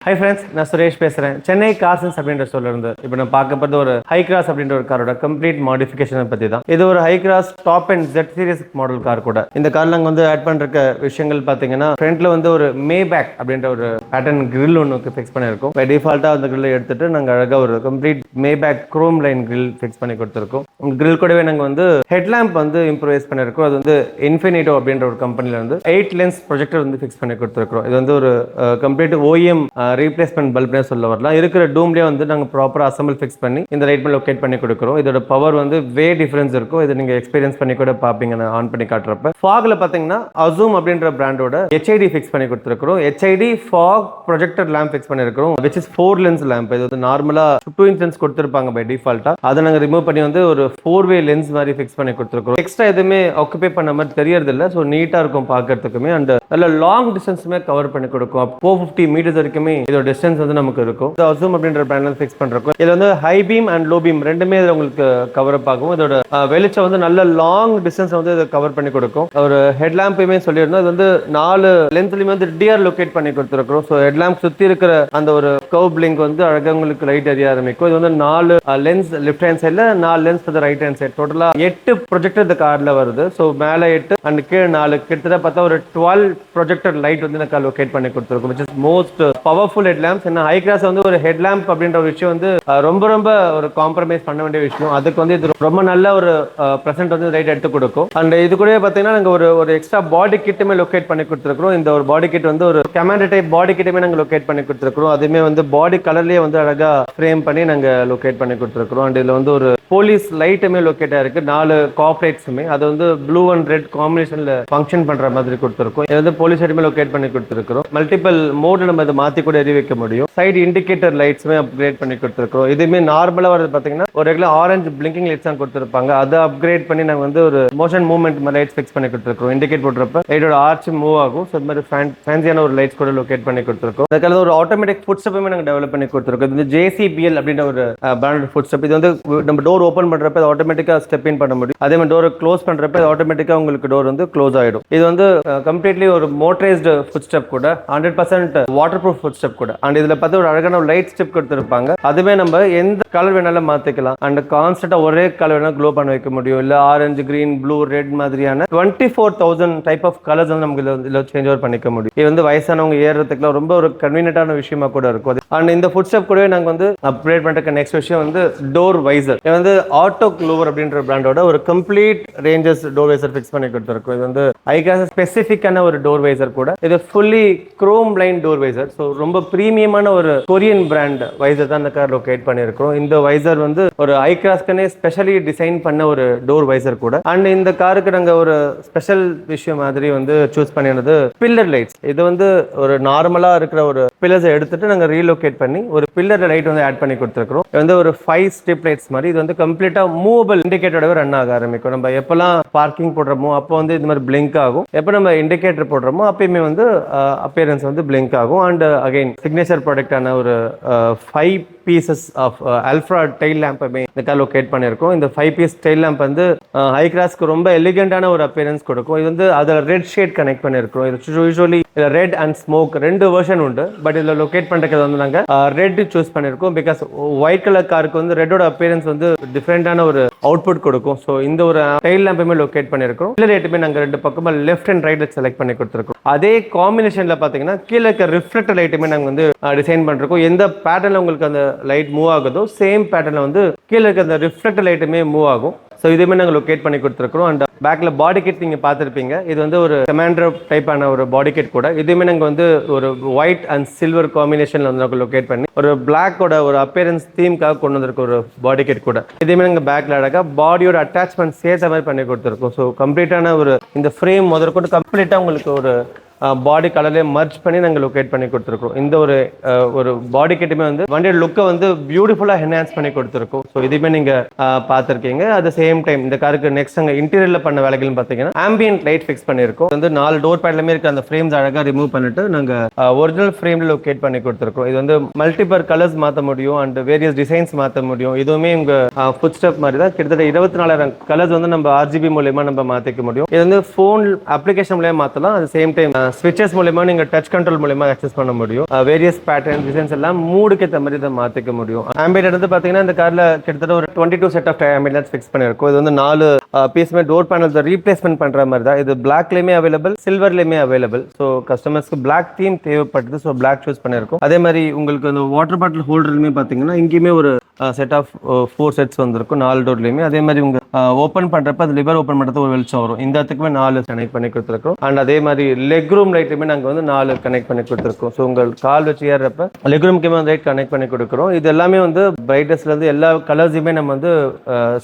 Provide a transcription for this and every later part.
Hi friends, நான் சுரேஷ் பேசுகிறேன். சென்னை கார்சன்ஸ் அப்படின்ற ஸ்டோர்ல இருந்து. இப்போ நான் பார்க்க போகிறது ஒரு ஹை கிராஸ் அப்படின்ற ஒரு காரோட கம்ப்ளீட் மாடிஃபிகேஷனை பற்றி தான். இது ஒரு Hycross top end jet series model car கூட. இந்த காரில் நாங்கள் வந்து ஆட் பண்ணுற விஷயங்கள் பார்த்தீங்கன்னா, ஃப்ரண்ட்ல வந்து ஒரு மே பேக் அப்படின்ற ஒரு பேட்டர்ன் கிரில் ஒன்று ஃபிக்ஸ் பண்ணியிருக்கோம். பை டிஃபால்ட்டாக அந்த கிரில் எடுத்துட்டு நாங்கள் அழகாக ஒரு complete Maybach chrome line grille fix பண்ணி கொடுத்துருக்கோம். கிரில் கூடவே நாங்கள் வந்து ஹெட்லாம்ப் வந்து இம்ப்ரூவைஸ் பண்ணியிருக்கோம். அது வந்து இன்ஃபினிட்டோ அப்படின்ற ஒரு கம்பெனியில் வந்து 8 லென்ஸ் ப்ரொஜெக்டர் வந்து ஃபிக்ஸ் பண்ணி கொடுத்துருக்கோம். இது வந்து ஒரு கம்ப்ளீட் ஓஎம் ரீப்ளேஸ்மெண்ட் பல்ப்னே சொல்ல வரலாம். இருக்கிற டூம்லேயே வந்து நாங்கள் ப்ராப்பராக அசம்பிள் ஃபிக்ஸ் பண்ணி இந்த லைட் லொக்கேட் பண்ணி கொடுக்குறோம். இதோட பவர் வந்து வே டிஃபரன்ஸ் இருக்கும். இதை நீங்கள் எக்ஸ்பீரியன்ஸ் பண்ணி கூட பார்ப்பீங்க நான் ஆன் பண்ணி காட்டுறப்ப. ஃபாக்ல பார்த்தீங்கன்னா அசூம் அப்படின்ற பிராண்டோட HID ஃபிக்ஸ் பண்ணி கொடுத்துருக்கோம். HID fog projector lamp fix பண்ணிருக்கிறோம். Which is 4 lens lamp. இது வந்து நார்மலாக 2 இன்ச் லென்ஸ் கொடுத்துருப்பாங்க பை டிஃபால்ட்டா. அதை நாங்கள் ரிமூவ் பண்ணி வந்து ஒரு 4-வே லென்ஸ் மாதிரி ஃபிக்ஸ் பண்ணி கொடுத்துருக்கோம். எக்ஸ்ட்ரா எதுவுமே ஆக்குபை பண்ண மாதிரி தெரியறது இல்லை. ஸோ நீட்டாக இருக்கும் பார்க்கறதுக்குமே. அண்ட் நல்ல லாங் டிஸ்டன்ஸுமே கவர் பண்ணி கொடுக்கும். 450 மீட்டர்ஸ் வரைக்குமே இதோட டிஸ்டன்ஸ் வந்து நமக்கு இருக்கும். இந்த அசூம் அப்படின்ற பிராண்ட் ஃபிக்ஸ் பண்றோம். இது வந்து high beam and low beam ரெண்டுமே உங்களுக்கு கவர் அப் ஆகும். இதோட வெளிச்சம் வந்து நல்ல லாங் டிஸ்டன்ஸ் வந்து இதை கவர் பண்ணி கொடுக்கும். ஒரு ஹெட்லாம்பையுமே சொல்லியிருந்தோம். இது வந்து 4 லென்த்லயுமே வந்து டிஆர் லொகேட் பண்ணி கொடுத்துருக்கோம். ஸோ ஹெட்லாம்ப் சுத்தி இருக்கிற அந்த ஒரு கர்வ் பிளிங்க் வந்து அழகாக உங்களுக்கு லைட் எரிய ஆரம்பிக்கும். இது வந்து 4 லென்ஸ் லெஃப்ட் ஹேண்ட் சைட்ல, 4 லென்ஸ் வந்து ரைட் ஹேண்ட் சைட். டோட்டலா 8 ப்ரொஜெக்டர் இந்த கார்ல வருது. ஸோ மேலே 8 அண்ட் கீழே 4, கிட்டத்தட்ட பார்த்தா ஒரு 12 ப்ரொஜெக்டர் லைட் வந்து இந்த கார் லொகேட் பண்ணி கொடுத்துருக்கும். Which is most powerful headlamps. என்ன ஹை கிராஸ் வந்து ஒரு ஹெட்லாம்ப் அப்படின்ற ஒரு விஷயம் வந்து ரொம்ப ரொம்ப ஒரு காம்ப்ரமைஸ் பண்ண வேண்டிய விஷயம். அதுக்கு வந்து இது ரொம்ப நல்ல ஒரு பிரசன்ட் வந்து லைட் எடுத்து கொடுக்கும். அண்ட் இது கூட பார்த்தீங்கன்னா நாங்கள் ஒரு எக்ஸ்ட்ரா பாடி கிட்டுமே லொகேட் பண்ணி கொடுத்துருக்கோம். இந்த ஒரு பாடி கிட் வந்து ஒரு கமாண்டர் டைப் பாடி கிட்டுமே நாங்கள் லொகேட் பண்ணி கொடுத்துருக்கோம். அதுவுமே வந்து பாடி கலர்லேயே வந்து அழகா ஃப்ரேம் பண்ணி நாங்கள் லொகேட் பண்ணி கொடுத்துருக்கோம். அண்ட் இதில் வந்து ஒரு போலீஸ் லைட்டுமே லொகேட் ஆயிருக்கு. 4 கார்பரேட்ஸுமே அது வந்து ப்ளூ அண்ட் ரெட் காம்பினேஷன்ல ஃபங்க்ஷன் பண்ற மாதிரி கொடுத்துருக்கோம். இது வந்து போலீஸ் லைட்டுமே லொகேட் பண்ணி கொடுத்துருக்கோம். மல்டிபிள் மோட் நம்ம இதை மாற்றி கூட எரி வைக்க முடியும். சைடு இண்டிகேட்டர் லைட்ஸுமே அப்கிரேட் பண்ணி கொடுத்துருக்கோம். இதுவுமே நார்மலாக வரது பார்த்தீங்கன்னா ஒரு ரெகுலர் ஆரஞ்சு பிளிங்கிங் லைட்ஸ் தான் கொடுத்துருப்பாங்க. அதை அப்கிரேட் பண்ணி நாங்கள் வந்து ஒரு மோஷன் மூவ்மெண்ட் லைட்ஸ் ஃபிக்ஸ் பண்ணி கொடுத்துருக்கோம். இண்டிகேட் போடுறப்ப லைட்டோட ஆர்ச் மூவ் ஆகும். ஸோ இது மாதிரி ஃபேன்சியான ஒரு லைட்ஸ் கூட லொகேட் பண்ணி கொடுத்துருக்கோம். அதுக்காக ஒரு ஆட்டோமேட்டிக் ஃபுட் ஸ்டெப்புமே நாங்கள் டெவலப் பண்ணி கொடுத்துருக்கோம். இது வந்து JCBL அப்படின்ற ஒரு பிராண்டட் ஃபுட் ஸ்டெப். இது வந்து நம்ம டோர் ஓப்பன் பண்றப்ப ஆட்டோமேட்டிக்காக ஸ்டெப் இன் பண்ண முடியும். அதே மாதிரி டோர் க்ளோஸ் பண்றப்ப ஆட்டோமேட்டிக்காக உங்களுக்கு டோர் வந்து க்ளோஸ் ஆகிடும். இது வந்து கம்ப்ளீட்லி ஒரு மோட்டரைஸ்டு ஃபுட் ஸ்டெப் கூட, 100% வாட்டர் ப்ரூஃப் ஃபுட் ஸ்டெப் கூட. அண்ட் இதில் பார்த்து ஒரு அழகான லைட் ஸ்டெப் கொடுத்துருப்பாங்க. அதுவே நம்ம எந்த கலர் வேணாலும் மாற்றிக்கலாம். அண்ட் கான்ஸ்டன்டா ஒரே கலர் வேணாலும் க்ளோ பண்ண வைக்க முடியும். இல்லை ஆரஞ்சு, கிரீன், ப்ளூ, ரெட் மாதிரியான 24,000 டைப் ஆஃப் கலர்ஸ் வந்து நமக்கு இதில் சேஞ்ச் ஓவர் பண்ணிக்க முடியும். இது வந்து வயசானவங்க ஏறுறதுக்குலாம் ரொம்ப ஒரு கன்வீனியன்டான விஷயமா கூட இருக்கும். அண்ட் இந்த ஃபுட் ஸ்டெப் கூடவே நாங்கள் வந்து அப்கிரேட் பண்ணுறதுக்கு நெக்ஸ்ட் விஷயம் வந்து டோர் வைசர். இது வந்து ஆட்டோ க்ளோவர் அப்படின்ற பிராண்டோட ஒரு complete ranges door visor fix பண்ணி கொடுத்துருக்கும். இது வந்து ஐகாஸ் ஸ்பெசிஃபிக்கான ஒரு டோர் வைசர் கூட. இது fully chrome line door visor. So ரொம்ப ப்ரீமியமான ஒரு கொரியன் பிராண்ட் வைசர் தான் இந்த கார் லொகேட் பண்ணியிருக்கிறோம். இந்த வைசர் வந்து ஒரு ஐகிராஸ்க்குனே ஸ்பெஷலி டிசைன் பண்ண ஒரு டோர் வைசர் கூட. அண்ட் இந்த காருக்கு நாங்கள் ஒரு ஸ்பெஷல் விஷயம் மாதிரி வந்து சூஸ் பண்ணினது பில்லர் லைட்ஸ். இது வந்து ஒரு நார்மலா இருக்கிற ஒரு பில்லர்ஸை எடுத்துட்டு நாங்கள் ரீலோகேட் பண்ணி ஒரு பில்லர் லைட் வந்து ஆட் பண்ணி கொடுத்துருக்கோம். இது வந்து ஒரு 5 ஸ்ட்ரிப் லைட்ஸ் மாதிரி. இது வந்து கம்ப்ளீட்டா மூவபிள் இண்டிகேட்டரோட ரன் ஆக ஆரம்பிக்கும். நம்ம எப்பெல்லாம் பார்க்கிங் போடுறோமோ அப்போ வந்து இது மாதிரி பிளிங்க் ஆகும். எப்போ நம்ம இண்டிகேட்டர் போடுறோமோ அப்பயுமே வந்து அப்பியரன்ஸ் வந்து பிளிங்க் ஆகும். அண்ட் அகைன் சிக்னேச்சர் ப்ராடக்டான ஒரு 5 பீசஸ் ஆஃப் அல்ட்ரா டெயில் லேம்பை இந்த கார் லொகேட் பண்ணியிருக்கோம். இந்த 5 பீஸ் டெயில் லேம்ப் வந்து ஹை கிராஸ்க்கு ரொம்ப எலிகண்டான ஒரு அப்பியரன்ஸ் கொடுக்கும். இது வந்து அதில் ரெட் ஷேட் கனெக்ட் பண்ணியிருக்கோம். இது usually red and smoke 2 version உண்டு. பட் இதில் லொகேட் பண்ணுறது வந்து நாங்கள் ரெட் சூஸ் பண்ணியிருக்கோம். பிகாஸ் ஒயிட் கலர் காருக்கு வந்து ரெட்டோட அப்பியரன்ஸ் வந்து டிஃப்ரெண்டான ஒரு அவுட்புட் கொடுக்கும். ஸோ இந்த ஒரு டெயில் லேம்பையுமே லொகேட் பண்ணியிருக்கோம். இல்லை ரேட்டுமே நாங்கள் 2 பக்கமாக லெஃப்ட் அண்ட் ரைட் செலக்ட் பண்ணி கொடுத்துருக்கோம். அதே காம்பினேஷன்ல பார்த்தீங்கன்னா கீழே இருக்க ரிஃப்ளெக்டர் லைட்டுமே நாங்கள் வந்து டிசைன் பண்ணிருக்கோம். எந்த பேட்டர்ல உங்களுக்கு அந்த லைட் மூவ் ஆகுதோ சேம் பேட்டர்ல வந்து கீழே இருக்க அந்த ரிஃப்ளெக்டர் லைட்டுமே மூவ் ஆகும். ஸோ இதுவுமே நாங்கள் லொகேட் பண்ணி கொடுத்துருக்கோம். அண்ட் பேக்கில் பாடி கிட் நீங்கள் பார்த்துருப்பீங்க. இது வந்து ஒரு கமாண்டர் டைப்பான ஒரு பாடி கிட் கூட. இதுவுமே நாங்கள் வந்து ஒரு ஒயிட் அண்ட் சில்வர் காம்பினேஷனில் வந்து நாங்கள் லொகேட் பண்ணி ஒரு பிளாக்கோட ஒரு அப்பியரன்ஸ் தீம்காக கொண்டு வந்திருக்க ஒரு பாடி கிட் கூட. இதுவுமே நாங்கள் பேக்கில் அழகாக பாடியோட அட்டாச்மெண்ட் சேர்த்த மாதிரி பண்ணி கொடுத்துருக்கோம். ஸோ கம்ப்ளீட்டான ஒரு இந்த ஃப்ரேம் முதற்கொண்டு கம்ப்ளீட்டாக உங்களுக்கு ஒரு பாடி கலர்லேயே மர்ஜ் பண்ணி நாங்கள் லொகேட் பண்ணி கொடுத்துருக்கோம். இந்த ஒரு பாடி கிட்டுமே வந்து வண்டியோட லுக்கை வந்து பியூட்டிஃபுல்லாக என்ஹான்ஸ் பண்ணி கொடுத்துருக்கோம். ஸோ இதுவுமே நீங்கள் பார்த்துருக்கீங்க. அட் த சேம் டைம் இந்த காருக்கு நெக்ஸ்ட் அங்கே இன்டீரியரில் பண்ண வேலைகள்னு பார்த்தீங்கன்னா ஆம்பியன்ட் லைட் ஃபிக்ஸ் பண்ணியிருக்கோம். வந்து 4 டோர் பேட்லமே இருக்க அந்த ஃப்ரேம்ஸ் அழகாக ரிமூவ் பண்ணிட்டு நாங்கள் ஒரிஜினல் ஃப்ரேமில் லொகேட் பண்ணி கொடுத்துருக்கோம். இது வந்து மல்டிபிள் கலர்ஸ் மாற்ற முடியும் அண்ட் வேரியஸ் டிசைன்ஸ் மாற்ற முடியும். இதுவுமே உங்கள் ஃபுட் ஸ்டெப் மாதிரி தான். கிட்டத்தட்ட 24,000 கலர்ஸ் வந்து நம்ம RGB மூலயமா நம்ம மாற்றிக்க முடியும். இது வந்து ஃபோன் அப்ளிகேஷன் மூலயமா மாற்றலாம். அட் சேம் டைம் ஸ்விட்சஸ் மூலமா நீங்க டச் கண்ட்ரோல் மூலமா ஆக்சஸ் பண்ண முடியும். வேரியஸ் பேட்டர்ன் டிசைன்ஸ் எல்லாம் மூடுக்கு ஏற்ற மாதிரி இதை மாத்திக்க முடியும். ஆம்பியன்ட் வந்து பாத்தீங்கன்னா இந்த கார்ல கிட்டத்தட்ட ஒரு 22 செட் ஆஃப் ஆம்பியன்ட் ஃபிக்ஸ் பண்ணிருக்கும். இது வந்து 4 பீஸ்மே டோர் பேனல்ஸ் ரீப்ளேஸ்மெண்ட் பண்ற மாதிரி தான். இது பிளாக்லயுமே அவைலபிள், சில்வர்லயுமே அவைலபிள். ஸோ கஸ்டமர்ஸ்க்கு பிளாக் தீம் தேவைப்பட்டது, ஸோ பிளாக் சூஸ் பண்ணிருக்கும். அதே மாதிரி உங்களுக்கு அந்த வாட்டர் பாட்டில் ஹோல்டர்லயுமே பாத்தீங்கன்னா இங்கேயுமே ஒரு செட் ஆஃப் 4 செட்ஸ் வந்திருக்கும் 4 டோர்லயுமே. அதே மாதிரி உங்க ஓப்பன் பண்றப்ப அது லிவர் ஓப்பன் பண்றது ஒரு வெளிச்சம் வரும். இந்த இடத்துக்குமே 4 கனெக்ட் பண்ணி கொடுத்துருக்கோம். அண்ட் அதே மாதிரி லெக் ரூம் லைட்டுமே நாங்க வந்து 4 கனெக்ட் பண்ணி கொடுத்துருக்கோம். ஸோ உங்கள் கால் வச்சு ஏறப்ப லெக் ரூம்க்குமே லைட் கனெக்ட் பண்ணி கொடுக்குறோம். இது எல்லாமே வந்து பிரைட்னஸ்ல இருந்து எல்லா கலர்ஸுமே நம்ம வந்து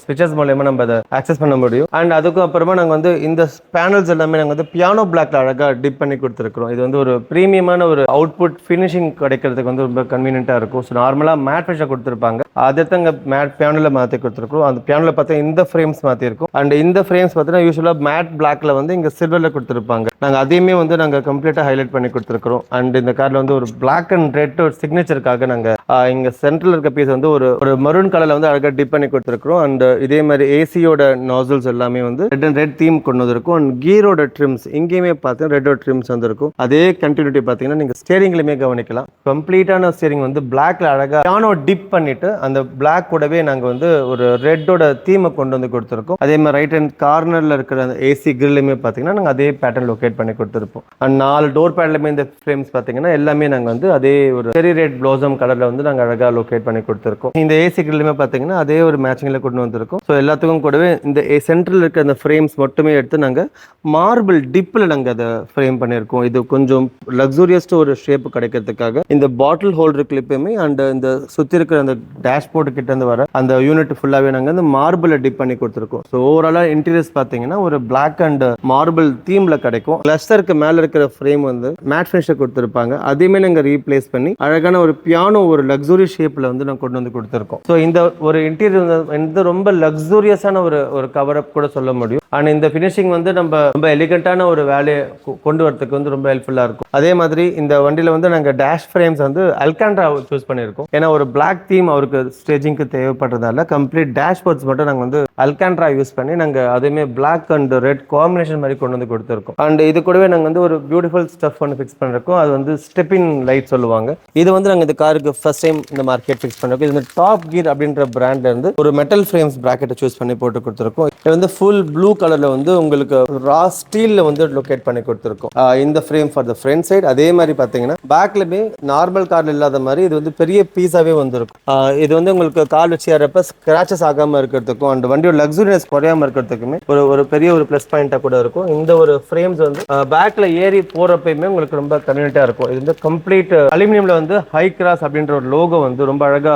ஸ்விட்சஸ் மூலமா நம்ம அதை ஆக்சஸ் பண்ண முடியும். அண்ட் அதுக்கு அப்புறமா நாங்க வந்து இந்த பேனல்ஸ் எல்லாமே நாங்க வந்து பியானோ பிளாக்ல அழகா டிப் பண்ணி கொடுத்துருக்கோம். இது வந்து ஒரு பிரீமியமான ஒரு அவுட்புட் ஃபினிஷிங் கிடைக்கிறதுக்கு வந்து ரொம்ப கன்வீனியன்ட்டா இருக்கும். ஸோ நார்மலா மேட் ஃபினிஷா கொடுத்துருப்பாங்க, அதை தாங்க மேட் பியானோல மாற்றி கொடுத்துருக்கோம். அந்த பியானோல பார்த்தா இந்த ஃப்ரேம்ஸ் மாற்றிருக்கும். அண்ட் இந்த ஃப்ரேம்ஸ் பார்த்தீங்கன்னா யூஸ்வலாக மேட் பிளாக்ல வந்து இங்கே சில்வரில் கொடுத்துருப்பாங்க. நாங்கள் அதையுமே வந்து நாங்கள் கம்ப்ளீட்டாக ஹைலைட் பண்ணி கொடுத்துருக்கோம். அண்ட் இந்த காரில் வந்து ஒரு பிளாக் அண்ட் ரெட் ஒரு சிக்னேச்சருக்காக நாங்கள் இங்கே சென்ட்ரல் இருக்க பீஸ் வந்து ஒரு மரூன் கலரில் வந்து அழகாக டிப் பண்ணி கொடுத்துருக்கோம். அண்ட் இதே மாதிரி ஏசியோட நாசல்ஸ் எல்லாமே வந்து ரெட் அண்ட் ரெட் தீம் கொண்டு வந்திருக்கும். அண்ட் கீரோட ட்ரிம்ஸ் இங்கேயுமே பார்த்தீங்கன்னா ரெட்டோட ட்ரிம்ஸ் வந்திருக்கும். அதே கண்டினியூட்டி பார்த்தீங்கன்னா நீங்கள் ஸ்டேரிங்லையுமே கவனிக்கலாம். கம்ப்ளீட்டான ஸ்டேரிங் வந்து பிளாக்ல அழகாக பியானோ டிப் பண்ணிட்டு அந்த பிளாக் கூடவே நாங்கள் வந்து ஒரு ரெட்டோட தீமை கொண்டு வந்து கொடுத்துருக்கோம். அதே மாதிரி ரைட் ஹேண்ட் கார்னரில் இருக்கிற அந்த ஏசி கிரில்லுமே பார்த்தீங்கன்னா நாங்கள் அதே பேட்டர்ன் லொக்கேட் பண்ணி கொடுத்துருப்போம். அண்ட் 4 டோர் பேட்லுமே இந்த ஃப்ரேம்ஸ் பார்த்தீங்கன்னா எல்லாமே நாங்கள் வந்து அதே ஒரு செரி ரெட் ப்ளோசம் கலரில் வந்து நாங்கள் அழகாக லொக்கேட் பண்ணி கொடுத்துருக்கோம். இந்த ஏசி கிரில்லுமே பார்த்தீங்கன்னா அதே ஒரு மேட்சிங்கில் கொண்டு வந்திருக்கோம். ஸோ எல்லாத்துக்கும் கூடவே இந்த சென்ட்ரல் இருக்கிற அந்த ஃப்ரேம்ஸ் மட்டுமே எடுத்து நாங்கள் மார்பிள் டிப்பில் நாங்கள் அதை ஃப்ரேம் பண்ணியிருக்கோம். இது கொஞ்சம் லக்ஸூரியஸ்ட் ஒரு ஷேப் கிடைக்கிறதுக்காக இந்த பாட்டில் ஹோல்டர் கிளிப்புமே அண்ட் இந்த சுற்றி இருக்கிற அந்த டேஷ்போர்டு கிட்ட இருந்து வர அந்த யூனிட் ஃபுல்லாவே நாங்க வந்து மார்பிள் டிப் பண்ணி கொடுத்துருக்கோம். ஸோ ஓவராலா இன்டீரியர்ஸ் பாத்தீங்கன்னா ஒரு பிளாக் அண்ட் மார்பிள் தீம்ல கிடைக்கும். கிளஸ்டருக்கு மேல இருக்கிற ஃப்ரேம் வந்து மேட் ஃபினிஷ் கொடுத்துருப்பாங்க, அதையுமே நாங்க ரீப்ளேஸ் பண்ணி அழகான ஒரு பியானோ ஒரு லக்ஸூரி ஷேப்ல வந்து நாங்க கொண்டு வந்து கொடுத்துருக்கோம். ஸோ இந்த ஒரு இன்டீரியர் வந்து ரொம்ப லக்ஸூரியஸான ஒரு கவர் அப் கூட சொல்ல முடியும். அண்ட் இந்த ஃபினிஷிங் வந்து நம்ம ரொம்ப எலிகண்டான ஒரு வேலையை கொண்டு வரதுக்கு வந்து ரொம்ப ஹெல்ப்ஃபுல்லா இருக்கும். அதே மாதிரி இந்த வண்டியில வந்து நாங்க டேஷ் ஃப்ரேம்ஸ் வந்து அல்கான்ட்ரா சூஸ் பண்ணியிருக்கோம். ஏன்னா ஒரு பிளாக் தீம் அவருக்கு ஸ்டேஜிங்க்கு தேவைப்படுறதால கம்ப்ளீட் டேஷ்போர்ட்ஸ் மட்டும் நாங்கள் வந்து அல்கான்ட்ரா யூஸ் பண்ணி நாங்கள் அதுவுமே பிளாக் அண்ட் ரெட் காம்பினேஷன் மாதிரி கொண்டு வந்து கொடுத்துருக்கோம். அண்ட் இது கூடவே நாங்கள் வந்து ஒரு பியூட்டிஃபுல் ஸ்டஃப் ஒன்று ஃபிக்ஸ் பண்ணிருக்கோம். அது வந்து ஸ்டெப்பின் லைட் சொல்லுவாங்க. இது வந்து நாங்கள் இந்த காருக்கு ஃபர்ஸ்ட் டைம் இந்த மார்க்கெட் ஃபிக்ஸ் பண்ணிருக்கோம். இது வந்து டாப் கீர் அப்படின்ற பிராண்ட்ல இருந்து ஒரு மெட்டல் ஃப்ரேம்ஸ் பிராக்கெட்டை சூஸ் பண்ணி போட்டு கொடுத்துருக்கோம். இது வந்து ஃபுல் ப்ளூ கலர்ல வந்து உங்களுக்கு ரா ஸ்டீல்ல வந்து லொகேட் பண்ணி கொடுத்துருக்கோம். இந்த frame for the front side. அதே மாதிரி பார்த்தீங்கன்னா பேக்லயுமே நார்மல் கார்ல இல்லாத மாதிரி இது வந்து பெரிய பீஸாவே வந்துருக்கும். இது வந்து உங்களுக்கு கால் வச்சு ஏறப்ப ஸ்கிராச்சஸ் ஆகாம இருக்கிறதுக்கும் அண்ட் வண்டியோட லக்ஸூரியஸ் குறையாம இருக்கிறதுக்குமே ஒரு பெரிய ஒரு பிளஸ் பாயிண்டா கூட இருக்கும். இந்த ஒரு ஃப்ரேம்ஸ் வந்து பேக்ல ஏறி போறப்பயுமே உங்களுக்கு ரொம்ப கன்வீனியன்ட்டா இருக்கும். இது வந்து கம்ப்ளீட் அலுமினியம்ல வந்து ஹை கிராஸ் அப்படின்ற ஒரு லோகோ வந்து ரொம்ப அழகா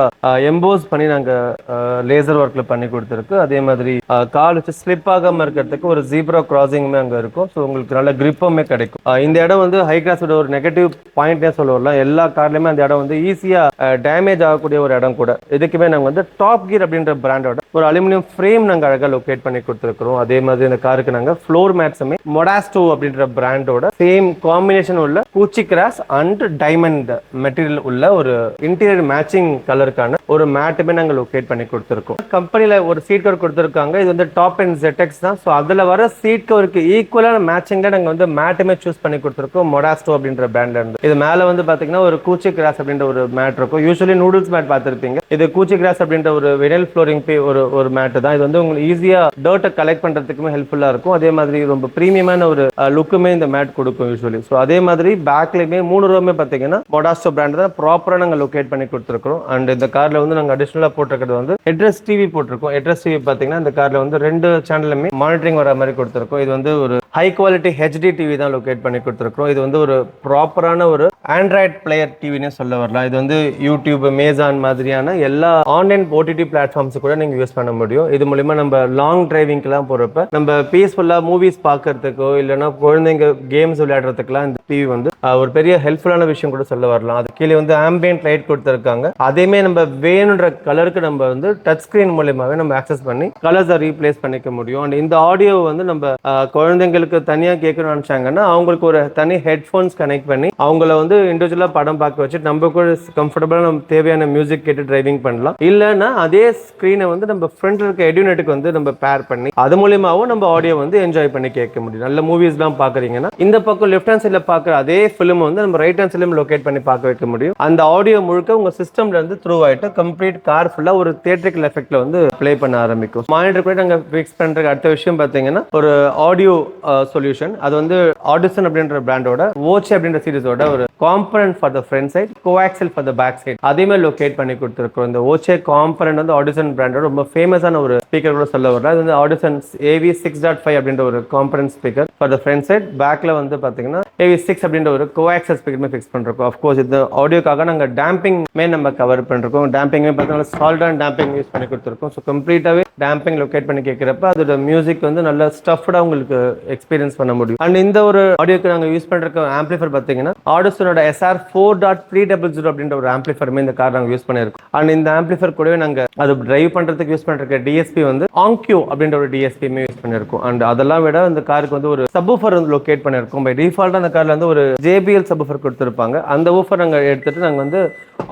எம்போஸ் பண்ணி நாங்க லேசர் ஒர்க்ல பண்ணி கொடுத்துருக்கு. அதே மாதிரி கால் வச்சு ஸ்லிப் ஆகாம இருக்கிறதுக்கு ஒரு ஜீப்ரா கிராசிங்குமே அங்க இருக்கும். ஸோ உங்களுக்கு நல்ல கிரிப்புமே கிடைக்கும். இந்த இடம் வந்து ஹை கிராஸோட ஒரு நெகட்டிவ் பாயிண்ட்னே சொல்லலாம். எல்லா கார்லயுமே அந்த இடம் வந்து ஈஸியா டேமேஜ் ஆகக்கூடிய ஒரு இடம் கூட. இதுக்குமே நாங்க வந்து டாப் கீர் அப்படின்ற பிராண்டோட ஒரு அலுமினியம் ஃப்ரேம் நாங்க அழகா லொகேட் பண்ணி கொடுத்துருக்கோம். அதே மாதிரி இந்த காருக்கு நாங்க ஃப்ளோர் மேட்ஸுமே மொடாஸ்டோ அப்படின்ற பிராண்டோட சேம் காம்பினேஷன் உள்ள பூச்சி கிராஸ் அண்ட் டைமண்ட் மெட்டீரியல் உள்ள ஒரு இன்டீரியர் மேட்சிங் கலருக்கான ஒரு மேட்டுமே நாங்க லொகேட் பண்ணி கொடுத்துருக்கோம். கம்பெனில ஒரு சீட் கவர் கொடுத்துருக்காங்க. இது வந்து டாப் அண்ட் ZX தான். ஸோ அதுல வர சீட் கவருக்கு ஈக்குவலான மேட்சிங்ல நாங்க வந்து மேட்டுமே சூஸ் பண்ணி கொடுத்துருக்கோம் மொடாஸ்டோ அப்படின்ற பிராண்ட்ல இருந்து. இது மேல வந்து பாத்தீங்கன்னா ஒரு கூச்சி கிராஸ் அப்படின்ற ஒரு மேட் இருக்கும். யூசுவலி நூடுல்ஸ் மேட் பார்த்திருப்பீங்க. இது கூச்சி கிராஸ் அப்படின்ற ஒரு வினைல் ஃப்ளோரிங் ஒரு மேட் தான். இது வந்து உங்களுக்கு ஈஸியா டர்ட்டை கலெக்ட் பண்றதுக்குமே ஹெல்ப்ஃபுல்லா இருக்கும். அதே மாதிரி ரொம்ப பிரீமியமான ஒரு லுக்குமே இந்த மேட் கொடுக்கும் யூசுவலி. ஸோ அதே மாதிரி பேக்லயுமே 3 ரோமே பாத்தீங்கன்னா மொடாஸ்டோ பிராண்ட் தான் ப்ராப்பரா நாங்க லொகேட் பண்ணி கொடுத்துருக்கோம். அண்ட் இந்த கார்ல வந்து நாங்க அடிஷனலா போட்டிருக்கிறது வந்து ஹெட்ரஸ் டிவி போட்டிருக்கோம். ஹெட்ரஸ் டிவி பாத்தீங்கன்னா இந்த கார்ல வந்து 2 சேனலுமே மானிட்டரிங் வர மாதிரி கொடுத்துருக்கோம். இது வந்து ஒரு ஹை குவாலிட்டி HD டிவி தான் லொகேட் பண்ணி கொடுத்துருக்கோம். இது வந்து ஒரு ப்ராப்பரான ஒரு ஆண்ட்ராய்ட் பிளேயர் டிவினே சொல்ல வரலாம். இது வந்து யூடியூப், அமேசான் மாதிரியான எல்லா ஆன்லைன் OTT பிளாட்ஃபார்ம்ஸ் கூட நீங்க யூஸ் பண்ண முடியும். இது மூலமா நம்ம லாங் டிரைவிங்க்குலாம் போறப்ப நம்ம பீஸ்ஃபுல்லா மூவிஸ் பார்க்கறதுக்கோ இல்லைன்னா குழந்தைங்க கேம்ஸ் விளையாடுறதுக்குலாம் இந்த டிவி வந்து ஒரு பெரிய ஹெல்ப்ஃபுல்லான விஷயம் கூட சொல்ல வரலாம். அது கீழே வந்து ஆம்பியன்ட் லைட் கொடுத்துருக்காங்க. அதையுமே நம்ம வேணுன்ற கலருக்கு நம்ம வந்து டச் ஸ்கிரீன் மூலமாவே நம்ம ஆக்சஸ் பண்ணி கலர்ஸை ரீப்ளேஸ் பண்ணிக்க முடியும். அண்ட் இந்த ஆடியோ வந்து நம்ம குழந்தைங்களுக்கு குழந்தைகளுக்கு தனியாக கேட்கணும்னு நினச்சாங்கன்னா அவங்களுக்கு ஒரு தனி ஹெட்ஃபோன்ஸ் கனெக்ட் பண்ணி அவங்கள வந்து இண்டிவிஜுவலாக படம் பார்க்க வச்சு நம்ம கூட கம்ஃபர்டபுளாக நம்ம தேவையான மியூசிக் கேட்டு டிரைவிங் பண்ணலாம். இல்லைன்னா அதே ஸ்க்ரீனை வந்து நம்ம ஃப்ரண்ட்ல இருக்க எடியூனெட்டுக்கு வந்து நம்ம பேர் பண்ணி அது மூலியமாகவும் நம்ம ஆடியோ வந்து என்ஜாய் பண்ணி கேட்க முடியும். நல்ல மூவிஸ்லாம் பார்க்குறீங்கன்னா இந்த பக்கம் லெஃப்ட் ஹேண்ட் சைடில் பார்க்குற அதே ஃபிலிம் வந்து நம்ம ரைட் ஹேண்ட் சைட்லையும் லொக்கேட் பண்ணி பார்க்க வைக்க முடியும். அந்த ஆடியோ முழுக்க உங்கள் சிஸ்டம்ல இருந்து த்ரூ ஆகிட்டு கம்ப்ளீட் கார் ஃபுல்லாக ஒரு தியேட்ரிக்கல் எஃபெக்ட்ல வந்து ப்ளே பண்ண ஆரம்பிக்கும். மானிட்டர் கூட நாங்கள் ஃபிக்ஸ் பண்ணுற அடுத்த விஷயம் பார்த்தீங்கன்னா ஒரு ஆடியோ சொல்யூஷன். அது வந்து ஆடிசன் அப்படின்ற பிராண்டோட ஓச்சே அப்படின்ற சீரிஸோட ஒரு component for the front side, coaxial for the back side அதையுமே லொக்கேட் பண்ணி கொடுத்துருக்கோம். இந்த ஓச்சே காம்பனன்ட் வந்து ஆடிசன் பிராண்டோட ரொம்ப ஃபேமஸான ஒரு ஸ்பீக்கர் கூட சொல்ல வரல. அது வந்து ஆடிசன் AV6.5 அப்படின்ற ஒரு component speaker for the front side. பேக்ல வந்து பார்த்தீங்கன்னா AV6 அப்படின்ற ஒரு கோஆக்சல் ஸ்பீக்கர் ஃபிக்ஸ் பண்ணிருக்கோம். அஃப்கோர்ஸ் இந்த ஆடியோக்காக நாங்கள் டேம்பிங்மே நம்ம கவர் பண்ணிருக்கோம். டேம்பிங்மே பார்த்தீங்கன்னா சால்ட் டேம்பிங் யூஸ் பண்ணி கொடுத்துருக்கோம். ஸோ கம்ப்ளீட்டாகவே டேம்பிங் லொக்கேட் பண்ணி கேட்குறப்ப அதோட மியூசிக் வந்து நல்ல ஸ்டஃப்டாக உங்களுக்கு எக்ஸ்பீரியன்ஸ் பண்ண முடியும். அண்ட் இந்த ஒரு ஆடியோக்கு நாங்கள் யூஸ் பண்ணுற ஆம்பிளிஃபர் பார்த்தீங்கன்னா ஆடிசனோட SR4.300 அப்படின்ற ஒரு ஆம்பிளிஃபருமே இந்த கார் நாங்கள் யூஸ் பண்ணியிருக்கோம். அண்ட் இந்த ஆம்பிளிஃபர் கூடவே நாங்கள் அது டிரைவ் பண்ணுறதுக்கு யூஸ் பண்ணுற டிஎஸ்பி வந்து ஆங்கியூ அப்படின்ற ஒரு டிஎஸ்பியுமே யூஸ் பண்ணியிருக்கோம். அண்ட் அதெல்லாம் விட இந்த காருக்கு வந்து ஒரு சப்வூஃபர் வந்து லொக்கேட் பண்ணியிருக்கோம். பை டிஃபால்ட்டாக அந்த காரில் வந்து ஒரு JBL சப்வூஃபர் கொடுத்துருப்பாங்க. அந்த ஊஃபர் நாங்கள் எடுத்துட்டு நாங்கள் வந்து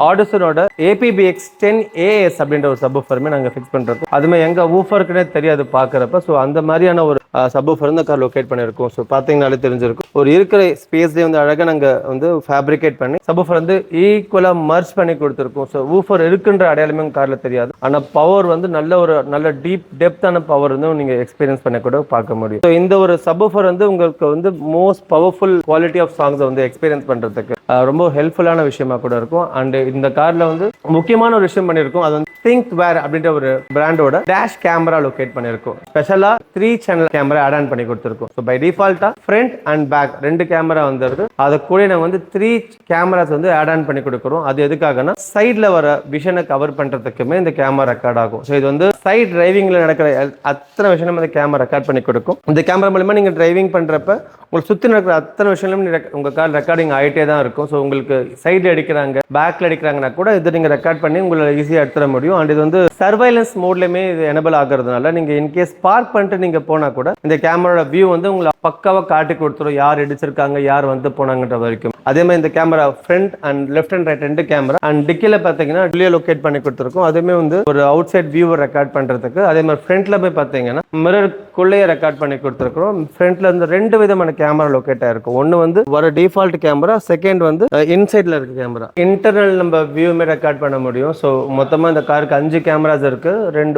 ஆடிசனோட APBX10AS அப்படின்ற ஒரு சப்வூஃபருமே நாங்கள் ஃபிக்ஸ் பண்ணுறோம். அதுமே எங்க ஊஃபருக்குன்னே தெரியாது பார்க்குறப்ப. ஸோ அந்த மாதிரியான ஒரு சப்வூஃபர் இந்த கார் லொக்கேட் பண்ணியிருக்கோம். ஸோ பார்த்தீங்கனாலே தெரிஞ்சிருக்கும். ஒரு இருக்கிற ஸ்பேஸ்லேயே வந்து அழகாக நாங்கள் வந்து ஃபேப்ரிகேட் பண்ணி சப்வூஃபர் வந்து ஈக்குவலாக மர்ஜ் பண்ணி கொடுத்துருக்கோம். ஸோ ஊஃபர் இருக்குன்ற அடையாளமே காரில் தெரியாது. ஆனால் பவர் வந்து நல்ல டீப் டெப்த்தான பவர் வந்து நீங்கள் எக்ஸ்பீரியன்ஸ் பண்ண கூட பார்க்க முடியும். ஸோ இந்த ஒரு சப்வூஃபர் வந்து உங்களுக்கு வந்து மோஸ்ட் பவர்ஃபுல் குவாலிட்டி ஆஃப் சாங்ஸை வந்து எக்ஸ்பீரியன்ஸ் பண்ணுறதுக்கு ரொம்ப ஹெல்ப்ஃபுல்லான விஷயமா கூட இருக்கும். அண்ட் இந்த கார்ல வந்து முக்கியமான ஒரு விஷயம் பண்ணியிருக்கோம். அது வந்து ThinkWare அப்படின்ற ஒரு பிராண்டோட டேஷ் கேமரா லொக்கேட் பண்ணியிருக்கோம். ஸ்பெஷலா 3 சேனல் கேமரா ஆட் ஆன் பண்ணி கொடுத்துருக்கோம். ஸோ பை டிஃபால்ட்டா ஃப்ரண்ட் அண்ட் பேக் 2 கேமரா வந்துருக்கு. அதை கூட நாங்கள் வந்து 3 கேமராஸ் வந்து ஆட் ஆன் பண்ணி கொடுக்குறோம். அது எதுக்காகனா சைட்ல வர விஷனை கவர் பண்றதுக்குமே இந்த கேமரா ரெக்கார்ட் ஆகும். ஸோ இது வந்து சைட் டிரைவிங்ல நடக்கிற அத்தனை விஷயம் இந்த கேமரா ரெக்கார்ட் பண்ணி கொடுக்கும். இந்த கேமரா மூலமா நீங்க டிரைவிங் பண்றப்ப உங்களுக்கு சுற்றி நடக்கிற அத்தனை விஷயங்களும் உங்க கார் ரெக்கார்டிங் ஆகிட்டே தான் இருக்கும். ஸோ உங்களுக்கு சைடில் அடிக்கிறாங்க பேக்கில் அடிக்கிறாங்கன்னா கூட இது நீங்கள் ரெக்கார்ட் பண்ணி உங்களை ஈஸியாக எடுத்துட முடியும். அண்ட் இது வந்து சர்வைலன்ஸ் மோட்லேயுமே இது எனபிள் ஆகிறதுனால நீங்கள் இன்கேஸ் பார்க் பண்ணிட்டு நீங்கள் போனால் கூட இந்த கேமராவோட வியூ வந்து உங்களை பக்காவாக காட்டி கொடுத்துரும். யார் அடிச்சிருக்காங்க, யார் வந்து போனாங்கன்ற வரைக்கும். அதே மாதிரி இந்த camera front and left and right 2 camera and டிக்கில பார்த்தீங்கன்னா டிலே லொக்கேட் பண்ணி கொடுத்துருக்கோம். அதுவுமே வந்து ஒரு அவுட் சைட் வியூவை ரெக்கார்ட் பண்ணுறதுக்கு. அதே மாதிரி ஃப்ரண்ட்ல போய் பார்த்தீங்கன்னா மிரருக்குள்ளேயே ரெக்கார்ட் பண்ணி கொடுத்துருக்கோம். ஃப்ரண்ட்ல இருந்து 2 விதமான கேமரா லொக்கேட் ஆயிருக்கும். ஒன்று வந்து வர டிஃபால்ட் கேமரா, செகண்ட் வந்து இன்சைட்ல இருக்க கேமரா. இன்டர்னல் நம்ம வியூமே ரெக்கார்ட் பண்ண முடியும். ஸோ மொத்தமாக இந்த காருக்கு 5 கேமராஸ் இருக்கு.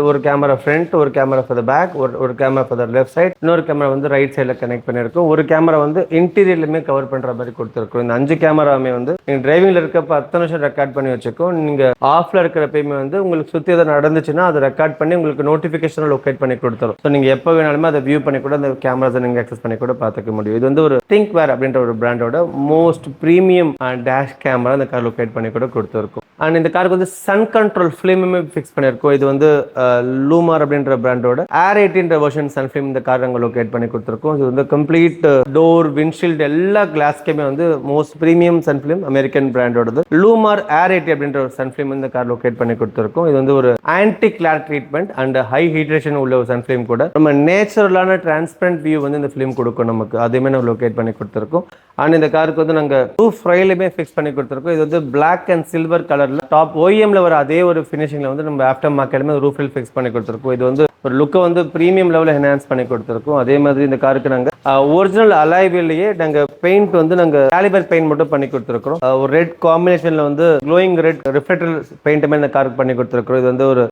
ஒரு கேமரா ஃப்ரண்ட், ஒரு கேமரா ஃபார் த பேக், ஒரு camera for the left side, இன்னொரு கேமரா வந்து ரைட் சைடில் கனெக்ட் பண்ணியிருக்கும். ஒரு கேமரா வந்து இன்டீரியர்லுமே கவர் பண்ற மாதிரி கொடுத்துருக்கோம். இந்த 5 கேமராவுமே வந்து நீங்க டிரைவிங்ல இருக்கப்ப 10 நிமிஷம் ரெக்கார்ட் பண்ணி வச்சுக்கோம். நீங்க ஆஃப்ல இருக்கிறப்பயுமே வந்து உங்களுக்கு சுற்றி எதாவது நடந்துச்சுன்னா அதை ரெக்கார்ட் பண்ணி உங்களுக்கு நோட்டிஃபிகேஷன் லொக்கேட் பண்ணி கொடுத்துரும். ஸோ நீங்க எப்போ வேணாலுமே அதை வியூ பண்ணி கூட அந்த கேமராஸை நீங்க அக்சஸ் பண்ணி கூட பார்த்துக்க முடியும். இது வந்து ஒரு ThinkWare அப்படின்ற ஒரு பிராண்டோட மோஸ்ட் பிரீமியம் டேஷ் கேமரா இந்த கார் லொக்கேட் பண்ணி கூட கொடுத்துருக்கும். அண்ட் இந்த காருக்கு வந்து சன் கண்ட்ரோல் ஃபிலிமுமே ஃபிக்ஸ் பண்ணியிருக்கோம். இது வந்து லூமார் அப்படின்ற பிராண்டோட Air 18 வெர்ஷன் சன் ஃபிலிம் இந்த கார் நாங்கள் லொக்கேட் பண்ணி கொடுத்துருக்கோம். இது வந்து கம்ப்ளீட் டோர், விண்ட்ஷீல்டு எல்லா கிளாஸ்க்குமே வந்து most premium sun film American பிராண்டோடது லூமார் Air 80 அப்படின்ற ஒரு சன் ஃபிலிம் இந்த கார் லொக்கேட் பண்ணி கொடுத்துருக்கோம். இது வந்து ஒரு anti glare treatment and high ஹீட்ரேஷன் உள்ள ஒரு சன் ஃபிலிம் கூட. நம்ம நேச்சுரலான டிரான்ஸ்பரண்ட் வியூ வந்து இந்த ஃபிலிம் கொடுக்கும் நமக்கு. அதுவுமே நம்ம லொக்கேட் பண்ணி கொடுத்துருக்கோம். அண்ட் இந்த காருக்கு வந்து நாங்கள் ரூஃப் ரயிலுமே ஃபிக்ஸ் பண்ணி கொடுத்துருக்கோம். இது வந்து பிளாக் அண்ட் சில்வர் கலர்ல டாப் OEMல வர அதே ஒரு ஃபினிஷிங்ல வந்து நம்ம ஆஃப்டர் மார்க்கெட்ல ரூஃப் ரயில் ஃபிக்ஸ் பண்ணி கொடுத்துருக்கோம். இது வந்து ஒரு லுக்கை வந்து ப்ரீமியம் லெவலில் என்ஹான்ஸ் பண்ணி கொடுத்துருக்கோம். அதே மாதிரி இந்த காருக்கு நாங்கள் ஒரிஜினல் அலாய்விலேயே நாங்கள் பெயிண்ட் வந்து நாங்கள் கேலிபர் பெயிண்ட் மட்டும் பண்ணி கொடுத்துருக்கோம். ஒரு ரெட் காம்பினேஷன்ல வந்து க்ளோயிங் ரெட் ரிஃப்ளெக்டர் பெயிண்ட்டுமே இந்த காருக்கு பண்ணி கொடுத்துருக்கோம். இது வந்து ஒரு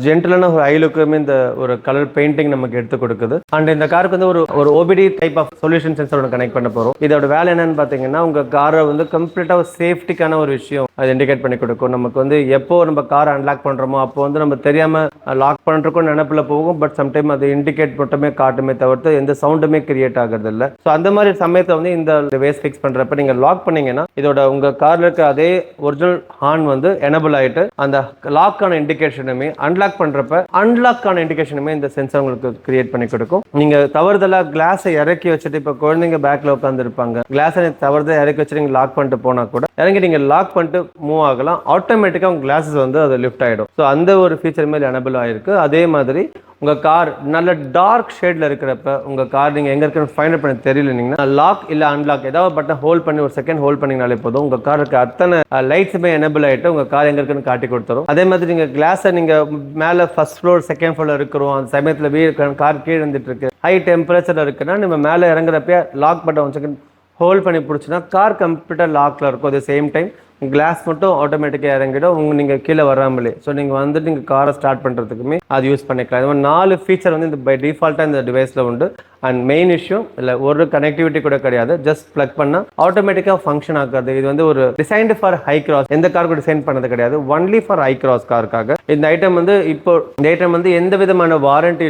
ஜென்டலான ஒரு ஐ லுக்குமே இந்த ஒரு கலர் பெயிண்டிங் நமக்கு எடுத்து கொடுக்குது. அண்ட் இந்த காருக்கு வந்து ஒரு OBD டைப் ஆஃப் சொல்யூஷன் சென்சரோட கனெக்ட் பண்ண போகிறோம். இதோட வேலை என்னன்னு பார்த்தீங்கன்னா உங்க காரை வந்து கம்ப்ளீட்டாக சேஃப்டிக்கான ஒரு விஷயம் அது இண்டிகேட் பண்ணி கொடுக்கும். நமக்கு வந்து எப்போ நம்ம காரை அன்லாக் பண்றோமோ அப்போ வந்து நம்ம தெரியாம லாக் பண்றதுக்கும் நினைப்புல போகும். பட் சம்டைம் அது இண்டிகேட் மட்டுமே காட்டுமே தவிர்த்து எந்த சவுண்டுமே கிரியேட் ஆகிறது இல்லை. ஸோ அந்த மாதிரி சமயத்தை வந்து இந்த வேஸ் ஃபிக்ஸ் பண்றப்ப நீங்க லாக் பண்ணீங்கன்னா இதோட உங்க கார்ல இருக்க அதே ஒரிஜினல் ஹார்ன் வந்து எனபிள் ஆயிட்டு அந்த லாக் ஆன இண்டிகேஷனுமே அன்லாக் பண்றப்ப அன்லாக் ஆன இண்டிகேஷனுமே இந்த சென்சார் உங்களுக்கு கிரியேட் பண்ணி கொடுக்கும். நீங்க தவறுதலா கிளாஸை இறக்கி வச்சுட்டு இப்போ குழந்தைங்க பேக்ல உட்காந்து இருப்பாங்க, கிளாஸை தவறுதலா இறக்கி வச்சுட்டு நீங்க லாக் பண்ணிட்டு போனா கூட இறங்கி நீங்க லாக் பண்ணிட்டு மூவ் ஆகலாம். ஆட்டோமேட்டிக்கா உங்க கிளாஸஸ் வந்து அது லிஃப்ட் ஆயிடும். ஸோ அந்த ஒரு ஃபீச்சர் மேலே எனபிள் ஆயிருக்கு. அதே மாதிரி உங்கள் கார் நல்ல டார்க் ஷேடில் இருக்கிறப்ப உங்கள் கார் நீங்கள் எங்கே இருக்குன்னு ஃபைண்ட் பண்ண தெரியலனீங்கன்னா லாக் இல்லை அன்லாக் ஏதாவது பட்டன் ஹோல்ட் பண்ணி ஒரு செகண்ட் ஹோல்ட் பண்ணிங்கனாலே போதும் உங்கள் காருக்கு அத்தனை லைட்ஸுமே எனேபிள் ஆகிட்டு உங்கள் கார் எங்கே இருக்குன்னு காட்டி கொடுத்துரும். அதே மாதிரி நீங்கள் கிளாஸை நீங்கள் மேலே ஃபர்ஸ்ட் ஃப்ளோர் செகண்ட் ஃப்ளோர் இருக்கிறோம் அந்த சமயத்தில் கார் கீழே இருந்துட்டு இருக்கு ஹை டெம்பரேச்சர் இருக்குன்னா நம்ம மேலே இறங்குறப்ப லாக் பட்டன் ஒரு செகண்ட் ஹோல்ட் பண்ணி பிடிச்சினா கார் கம்ப்ளீட்டாக லாக்கில் இருக்கும். அட் சேம் டைம் கிளாஸ் மட்டும் ஆட்டோமேட்டிக்காக இறங்கிடும் நீங்கள் கீழே வராமலே. ஸோ நீங்கள் வந்துட்டு நீங்கள் காரை ஸ்டார்ட் பண்ணுறதுக்குமே அது யூஸ் பண்ணிக்கலாம். இது மாதிரி 4 ஃபீச்சர் வந்து இந்த பை டிஃபால்ட்டாக இந்த டிவைஸில் உண்டு. அண்ட் மெயின் இஷ்யூ இல்லை ஒரு கனெக்டிவிட்டி கூட கிடையாது, ஜஸ்ட் ப்ளக் பண்ணால் ஆட்டோமேட்டிக்காக ஃபங்க்ஷன் ஆகாது. இது வந்து ஒரு டிசைன்டு ஃபார் ஹை கிராஸ், எந்த காருக்கும் டிசைன் பண்ணது கிடையாது, ஒன்லி ஃபார் ஹை கிராஸ் காருக்காக. இந்த ஐட்டம் வந்து இப்போ இந்த ஐட்டம் வந்து எந்த விதமான வாரண்டி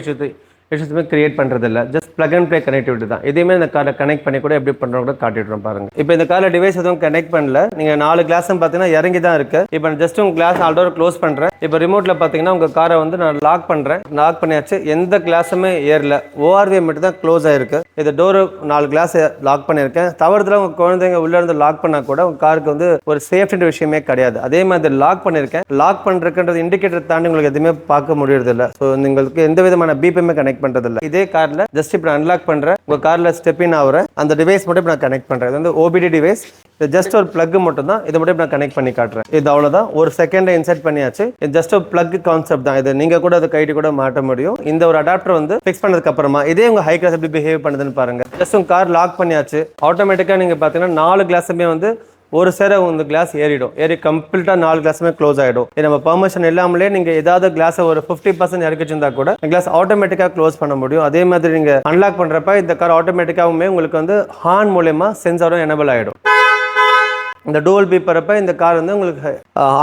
இஷ்யூஸுமே கிரியேட் பண்ணுறது இல்லை, just plug and play connectivity தான். இதேமே இந்த காரில் கனெக்ட் பண்ணி கூட எப்படி பண்ணுறோம் கூட காட்டிடுறோம் பாருங்க. இப்போ இந்த காரில் டிவைஸ் எதுவும் கனெக்ட் பண்ணல, நீங்கள் 4 கிளாஸும் பார்த்தீங்கன்னா இறங்கி தான் இருக்கு. இப்போ ஜஸ்ட் உங்கள் கிளாஸ் ஆல்டோர் க்ளோஸ் பண்ணுறேன். இப்போ ரிமோட்டில் பார்த்தீங்கன்னா உங்கள் காரை வந்து நான் லாக் பண்ணுறேன், லாக் பண்ணியாச்சு, எந்த கிளாஸுமே ஏறல, ஓஆர்வி மட்டும் தான் க்ளோஸ் ஆயிருக்கு. இது டோரு 4 கிளாஸ் லாக் பண்ணியிருக்கேன். தவறுதல உங்கள் குழந்தைங்க உள்ளே இருந்து லாக் பண்ணால் கூட உங்கள் காருக்கு வந்து ஒரு சேஃப்டி விஷயமே கிடையாது. அதே மாதிரி லாக் பண்ணியிருக்கேன், லாக் பண்ணுறதுன்றது இண்டிகேட்டர் தாண்டி உங்களுக்கு எதுவுமே பார்க்க முடியறதில்லை. ஸோ உங்களுக்கு எந்த விதமான பிபிஎம்மே கனெக்ட் பண்ணுறதில்லை. இதே காரில் ஜஸ்ட் இப்போ அன்லாக் பண்ணுறேன், உங்கள் காரில் ஸ்டெப் இன் ஆகிறேன், அந்த டிவைஸ் மட்டும் இப்போ நான் கனெக்ட் பண்ணுறேன். இது வந்து ஓபிடி டிவைஸ், இது ஜஸ்ட் ஒரு பிளக் மட்டும் தான், இதை மட்டும் நான் கனெக்ட் பண்ணி காட்டுறேன். இது அவ்வளோதான், ஒரு செகண்டை இன்சர்ட் பண்ணியாச்சு. இது ஜஸ்ட் ஒரு பிளக் கான்செப்ட் தான். இது நீங்கள் கூட அதை கைட்டு கூட மாட்ட முடியும். இந்த ஒரு அடாப்டர் வந்து ஃபிக்ஸ் பண்ணதுக்கு அப்புறமா இதே உங்கள் ஹை கிளாஸ் எப்படி பிஹேவ் பண்ணுதுன்னு பாருங்க. ஜஸ்ட் உங்கள் கார் லாக் பண்ணியாச்சு, ஆட்டோமேட்டிக்காக நீங்கள் பார்த்தீங்கன்னா 4 கிளாஸுமே வந்து ஒரு சேர இந்த கிளாஸ் ஏறி கம்ப்ளீட்டாக 4 கிளாஸுமே க்ளோஸ் ஆகிடும். இது நம்ம பெர்மிஷன் இல்லாமலே நீங்கள் ஏதாவது கிளாஸை ஒரு 50% இறக்கி வச்சிருந்தா கூட கிளாஸ் ஆட்டோமேட்டிக்காக க்ளோஸ் பண்ண முடியும். அதே மாதிரி நீங்கள் அன்லாக் பண்ணுறப்ப இந்த கார் ஆட்டோமேட்டிக்காகவுமே உங்களுக்கு வந்து ஹார்ன் மூலயமா சென்சாரும் எனேபிள் ஆகிடும். இந்த டூவல் பீப்பரப்ப இந்த கார் வந்து உங்களுக்கு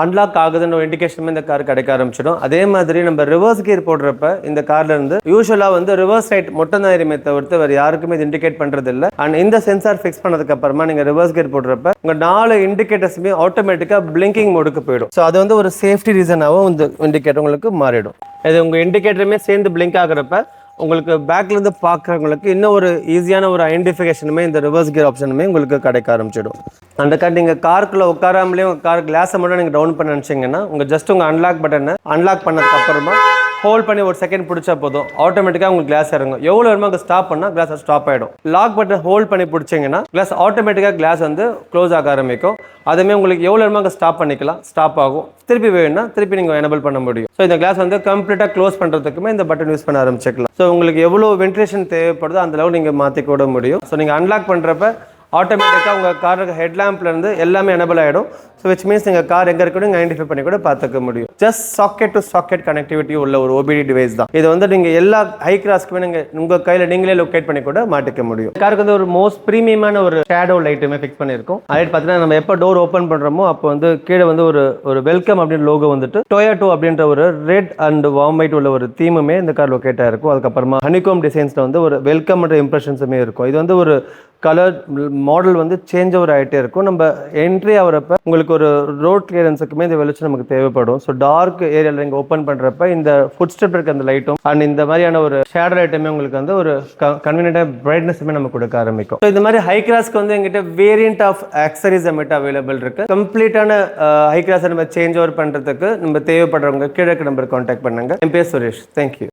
அன்லாக் ஆகுதுன்ற ஒரு இண்டிகேஷனுமே இந்த கார் கிடைக்க ஆரம்பிச்சிடும். அதே மாதிரி நம்ம ரிவர்ஸ் கியர் போடுறப்ப இந்த கார்ல இருந்து யூஸ்வலாக வந்து ரிவர்ஸ் ரைட் மட்டும் தான் எரியுமே தவிர்த்து வேறு யாருக்குமே இது இண்டிகேட் பண்ணுறது இல்லை. அண்ட் இந்த சென்சார் ஃபிக்ஸ் பண்ணதுக்கு அப்புறமா நீங்கள் ரிவர்ஸ் கியர் போடுறப்ப உங்கள் 4 இண்டிகேட்டர்ஸுமே ஆட்டோமேட்டிக்காக பிளிங்கிங் மோடுக்கு போயிடும். ஸோ அது வந்து ஒரு சேஃப்டி ரீசனாகவும் இந்த இண்டிகேட்டர் உங்களுக்கு மாறிடும். இது உங்கள் இண்டிகேட்டருமே சேர்ந்து பிளிங்க் ஆகிறப்ப உங்களுக்கு பேக்லேருந்து பார்க்குறவங்களுக்கு இன்னும் ஒரு ஈஸியான ஒரு ஐடென்டிஃபிகேஷனுமே இந்த ரிவர்ஸ் கியர் ஆப்ஷனுமே உங்களுக்கு கிடைக்க ஆரம்பிச்சிடும். அந்த கார் நீங்கள் காருக்குள்ளே உட்காராமலே உங்கள் கார் கிளாஸை மட்டும் நீங்கள் டவுன் பண்ண நினச்சிங்கன்னா உங்கள் ஜஸ்ட் உங்கள் அன்லாக் பட்டனை அன்லாக் பண்ணதுக்கு அப்புறமா ஹோல்ட் பண்ணி ஒரு செகண்ட் பிடிச்சா போதும், ஆட்டோமேட்டிக்காக உங்களுக்கு கிளாஸ் இறங்கும். எவ்வளோ வேணுமோ அங்கே ஸ்டாப் பண்ணால் கிளாஸ் ஸ்டாப் ஆகிடும். லாக் பட்டன் ஹோல்ட் பண்ணி பிடிச்சிங்கன்னா கிளாஸ் ஆட்டோமேட்டிக்காக கிளாஸ் வந்து க்ளோஸ் ஆக ஆரம்பிக்கும். அதுவுமே உங்களுக்கு எவ்வளோ வேணுமோ அங்கே ஸ்டாப் பண்ணிக்கலாம், ஸ்டாப் ஆகும். திருப்பி வேணும்னா திருப்பி நீங்கள் எனேபிள் பண்ண முடியும். ஸோ இந்த கிளாஸ் வந்து கம்ப்ளீட்டாக க்ளோஸ் பண்ணுறதுக்குமே இந்த பட்டன் யூஸ் பண்ண ஆரம்பிச்சிக்கலாம். ஸோ உங்களுக்கு எவ்வளோ வென்டிலேஷன் தேவைப்படுதோ அந்த லெவல் நீங்கள் மாற்றி கூட முடியும். ஸோ நீங்கள் அன்லாக் பண்ணுறப்ப ஆட்டோமேட்டிக்காக உங்கள் காருக்கு ஹெட்லாம்ப்லேருந்து எல்லாமே எனேபிள் ஆகிடும். ஸோ விச் மீன்ஸ் நீங்கள் கார் எங்கே இருக்குன்னு ஐடென்டிஃபை பண்ணி கூட பார்த்துக்க முடியும். Just socket to socket connectivity உள்ள ஒரு ஓபிடி டிவைஸ் தான் இது. வந்து நீங்கள் எல்லா ஹை கிராஸ்க்குமே நீங்கள் உங்கள் கையில் நீங்களே லொக்கேட் பண்ணி கூட மாட்டிக்க முடியும். காருக்கு வந்து ஒரு மோஸ்ட் ப்ரீமியமான ஒரு ஷேடோ லைட்டுமே ஃபிக்ஸ் பண்ணியிருக்கோம். அது பார்த்தீங்கன்னா நம்ம எப்போ டோர் ஓப்பன் பண்ணுறோமோ அப்போ வந்து கீழே வந்து ஒரு வெல்கம் அப்படின்னு லோகோ வந்துட்டு டொயோட்டோ அப்படின்ற ஒரு ரெட் அண்ட் வார்ம் ஒயிட் உள்ள ஒரு தீமுமே இந்த கார் லொக்கேட் ஆகிருக்கும். அதுக்கப்புறமா ஹனிகோம் டிசைன்ஸில் வந்து ஒரு வெல்கம் அண்ட் இம்ப்ரெஷன்ஸுமே இருக்கும். இது வந்து ஒரு கலர் மாடல் வந்து சேஞ்ச் ஓவர் ஆகிட்டே இருக்கும். நம்ம என்ட்ரி ஆகிறப்ப உங்களுக்கு ஒரு ரோட் கிளியரன்ஸுக்குமே இந்த வெளிச்சம் நமக்கு தேவைப்படும். ஸோ டார்க் ஏரியாவில் நீங்கள் ஓப்பன் பண்ணுறப்ப இந்த ஃபுட் ஸ்டெப் இருக்க அந்த லைட்டும் அண்ட் இந்த மாதிரியான ஒரு ஷேடோ லைட்டுமே உங்களுக்கு வந்து ஒரு கன்வீனியன்ட்டாக பிரைட்னஸுமே நம்ம கொடுக்க ஆரம்பிக்கும். ஸோ இந்த மாதிரி ஹை கிளாஸ்க்கு வந்து எங்கிட்ட வேரியன்ட் ஆஃப் ஆக்சரிஸ் நம்மகிட்ட அவைலபிள் இருக்கு. கம்ப்ளீட்டான ஹை கிளாஸை நம்ம சேஞ்ச் ஓவர் பண்ணுறதுக்கு நம்ம தேவைப்படுறவங்க கீழே நம்பர் கான்டாக்ட் பண்ணுங்க. என் பேர் சுரேஷ். தேங்க்யூ.